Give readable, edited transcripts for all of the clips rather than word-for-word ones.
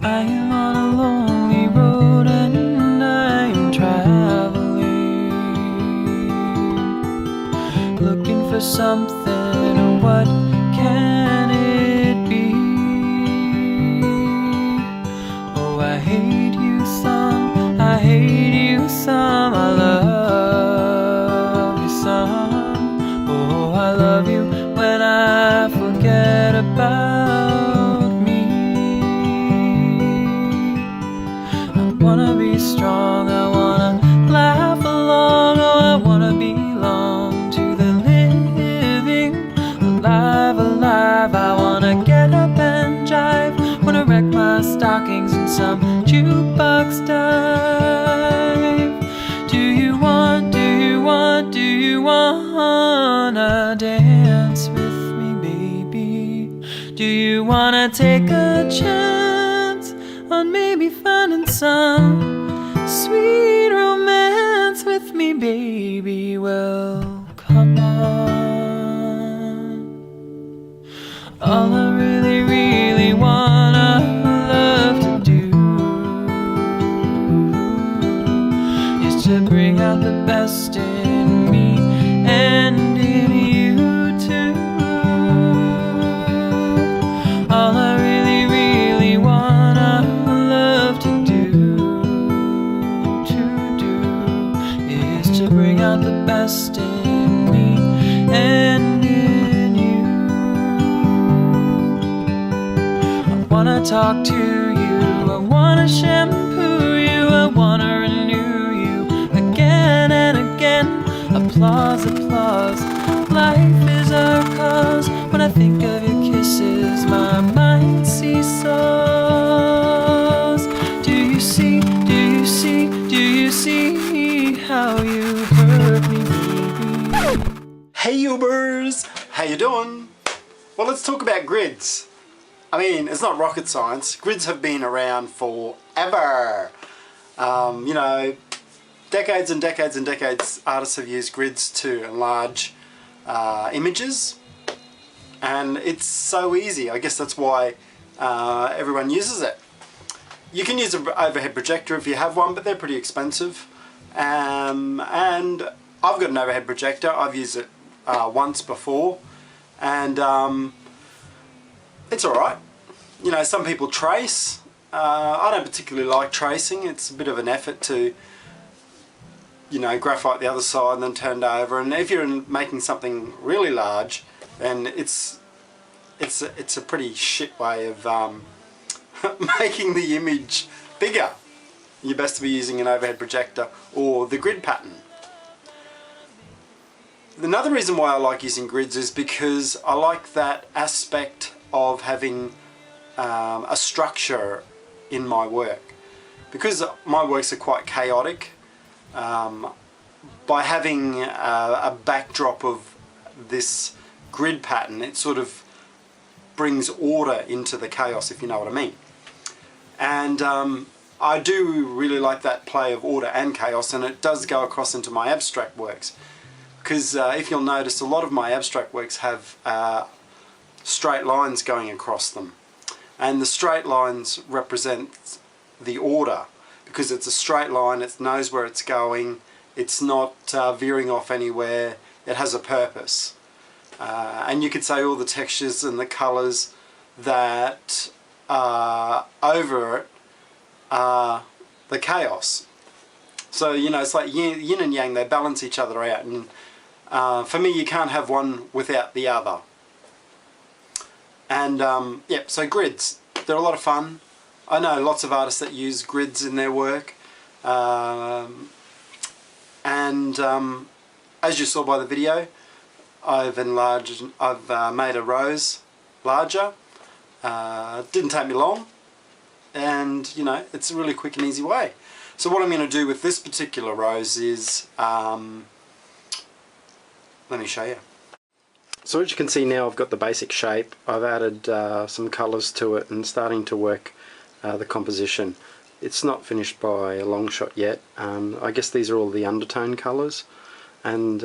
I am on a lonely road and I am traveling, looking for something, or what can it be? Oh, I hate you some, I hate you some, I love you some. Oh, I love you when I forget about me. I wanna be strong, I wanna laugh along, oh, I wanna belong to the living, alive, alive. I wanna get up and jive, wanna wreck my stockings in some jukebox dive. Do you wanna dance with me, baby? Do you wanna take a chance on maybe finding some sweet romance with me, baby? Well, come on. All I really, really wanna love to do is to bring out the best in me and in you too. All I really, really wanna love to do is to bring out the best in me and in you. I wanna talk to you, I wanna shampoo you, I wanna renew you again and again. Applause, applause, life is our cause. When I think of your kisses, my mind seesaws. Do you see, do you see, do you see how you hurt me, baby? Hey Ubers! How you doing? Well, let's talk about grids. I mean, it's not rocket science. Grids have been around forever. You know, decades and decades and decades artists have used grids to enlarge images, and it's so easy. I guess that's why everyone uses it. You can use an overhead projector if you have one, but they're pretty expensive. And I've got an overhead projector. I've used it once before, and it's alright. You know, some people trace. I don't particularly like tracing. It's a bit of an effort to, you know, graphite the other side and then turn it over. And if you're making something really large, then it's a pretty shit way of making the image bigger. You're best to be using an overhead projector or the grid pattern. Another reason why I like using grids is because I like that aspect of having a structure in my work. Because my works are quite chaotic, by having a backdrop of this grid pattern, it sort of brings order into the chaos, if you know what I mean. And I do really like that play of order and chaos, and it does go across into my abstract works. Because if you'll notice, a lot of my abstract works have straight lines going across them. And the straight lines represent the order, because it's a straight line, it knows where it's going, it's not veering off anywhere, it has a purpose. And you could say all the textures and the colours that are over it are the chaos. So, you know, it's like yin and yang, they balance each other out. And for me, you can't have one without the other. And yeah, so grids, they're a lot of fun. I know lots of artists that use grids in their work. As you saw by the video, I've made a rose larger. Didn't take me long, and you know, it's a really quick and easy way. So what I'm going to do with this particular rose is, let me show you. So as you can see now, I've got the basic shape. I've added some colours to it and starting to work the composition. It's not finished by a long shot yet. I guess these are all the undertone colours, and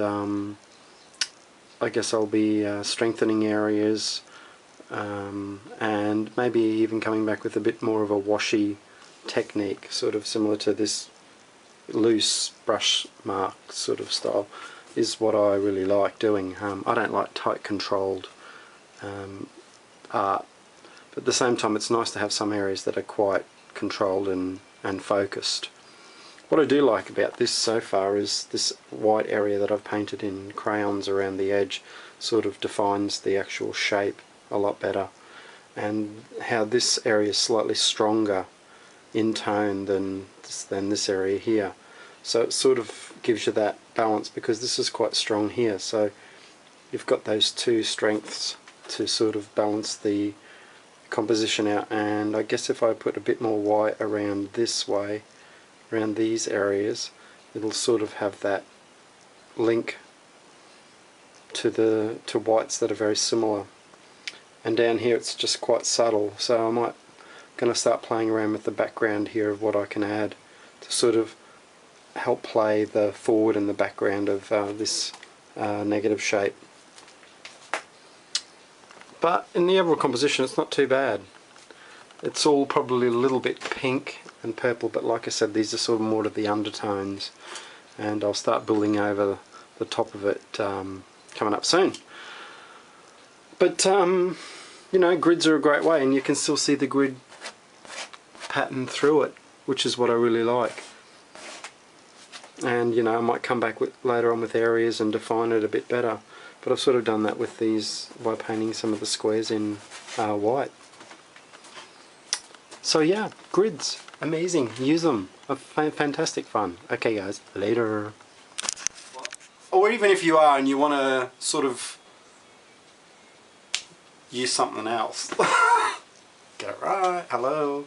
I guess I'll be strengthening areas, and maybe even coming back with a bit more of a washy technique, sort of similar to this loose brush mark sort of style, is what I really like doing. I don't like tight controlled art, but at the same time it's nice to have some areas that are quite controlled and focused. What I do like about this so far is this white area that I've painted in crayons around the edge sort of defines the actual shape a lot better, and how this area is slightly stronger in tone than this area here. So it sort of gives you that balance, because this is quite strong here, so you've got those two strengths to sort of balance the composition out. And I guess if I put a bit more white around this way, around these areas, it'll sort of have that link to whites that are very similar. And down here it's just quite subtle, so I might gonna start playing around with the background here of what I can add to sort of help play the forward and the background of this negative shape. But in the overall composition it's not too bad. It's all probably a little bit pink and purple, but like I said, these are sort of more to the undertones, and I'll start building over the top of it coming up soon. But you know, grids are a great way, and you can still see the grid pattern through it, which is what I really like. And you know, I might come back later on with areas and define it a bit better, but I've sort of done that with these by painting some of the squares in white. So yeah, grids, amazing, use them, fantastic fun. Okay guys, later. Or even if you are and you want to sort of use something else. Get it right, hello.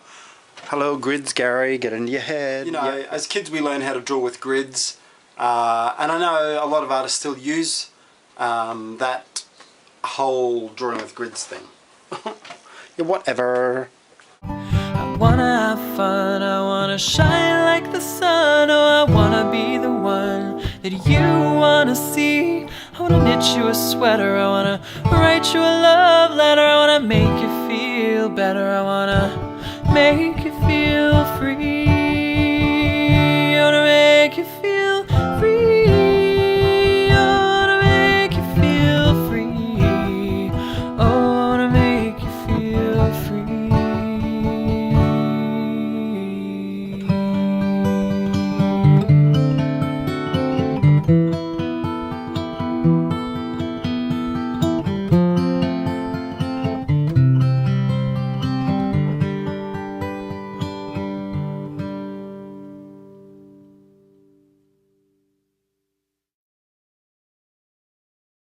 Hello grids, Gary, get into your head. You know, as kids we learn how to draw with grids, and I know a lot of artists still use that whole drawing with grids thing. Yeah, whatever. I wanna have fun, I wanna shine like the sun. Oh, I wanna be the one that you wanna see. I wanna knit you a sweater, I wanna write you a love letter. I wanna make you feel better, I wanna make